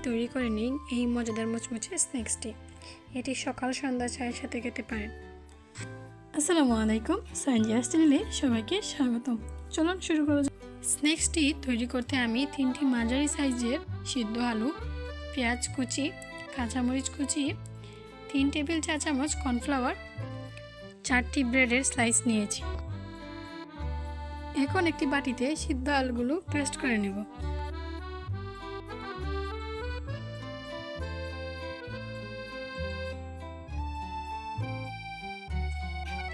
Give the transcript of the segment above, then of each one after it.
তৈরি করে নিন এই মজাদার মুচমুচে স্ন্যাক্সটি। এটি সকাল সন্ধ্যা চায়ের সাথে খেতে পারেন। আসসালামু আলাইকুম, সানজিয়াস চ্যানেলে সবাইকে স্বাগতম। চলুন শুরু করা যাক। স্ন্যাক্সটি তৈরি করতে আমি 3টি মাঝারি সাইজের সিদ্ধ আলু, পেঁয়াজ কুচি, কাঁচামরিচ কুচি, 3 টেবিল চা চামচ কর্নফ্লাওয়ার, 4টি ব্রেডের স্লাইস নিয়েছি। এখন একটি বাটিতে সিদ্ধ আলুগুলো পেস্ট করে নেব।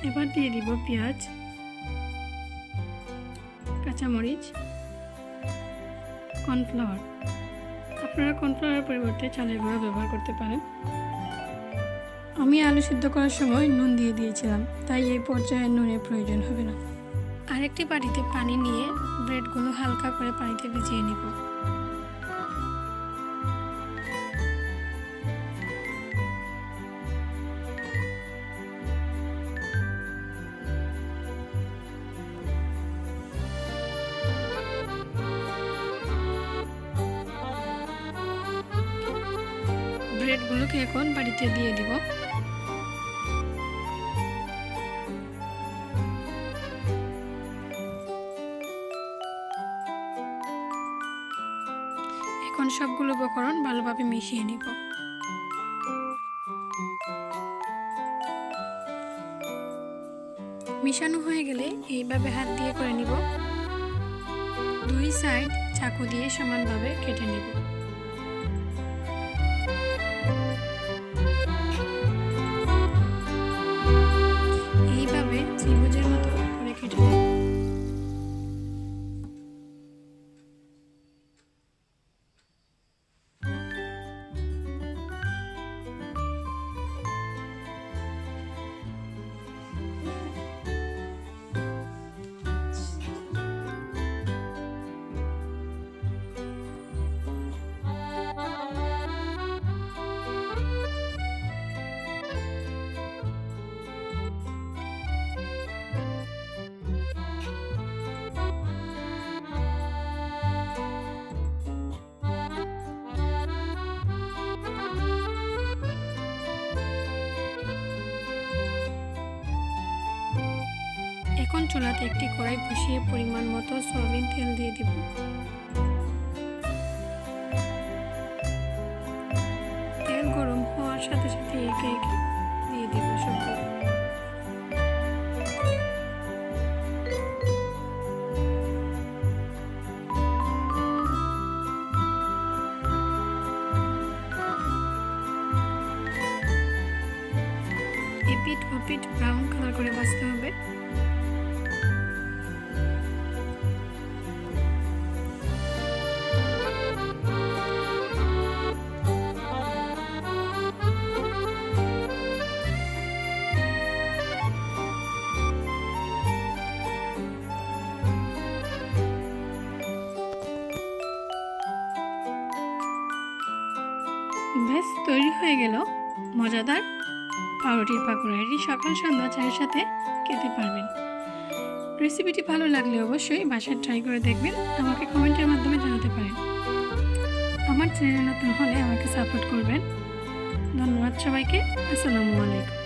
এবার দিয়ে দিব পেঁয়াজ, কাঁচামরিচ, কর্নফ্লাওয়ার। আপনারা কর্নফ্লাওয়ারের পরিবর্তে চালের গুঁড়ো ব্যবহার করতে পারেন। আমি আলু সিদ্ধ করার সময় নুন দিয়ে দিয়েছিলাম, তাই এই পর্যায়ে নুনের প্রয়োজন হবে না। আরেকটি বাটিতে পানি নিয়ে ব্রেডগুলো হালকা করে পানিতে ভিজিয়ে নিব। ব্রেডগুলোকে এখন বাড়িতে দিয়ে দিব। এখন সবগুলো উপকরণ ভালোভাবে মিশিয়ে নিব। মিশানো হয়ে গেলে এইভাবে হাত দিয়ে করে নিব। 2 সাইড চাকু দিয়ে সমানভাবে কেটে নিব। এইভাবে ত্রিভুজের মতো করে কেটে নিব। এখন চুলাতে একটি কড়াই বসিয়ে পরিমাণ মতো সয়াবিন তেল দিয়ে দিব। তেল গরম হওয়ার সাথে সাথে একে একে দিয়ে দিব সবগুলো। এপিট ওপিট ব্রাউন কালার করে ভাজতে হবে। ব্যাস তৈরি হয়ে গেল মজাদার পাউরুটির পাকোড়া। এটি সকাল সন্ধ্যা চায়ের সাথে খেতে পারবেন। রেসিপিটি ভালো লাগলে অবশ্যই বাসায় ট্রাই করে দেখবেন। আমাকে কমেন্টের মাধ্যমে জানাতে পারেন। আমার চ্যানেলে নতুন হলে আমাকে সাপোর্ট করবেন। ধন্যবাদ সবাইকে। আসসালামু আলাইকুম।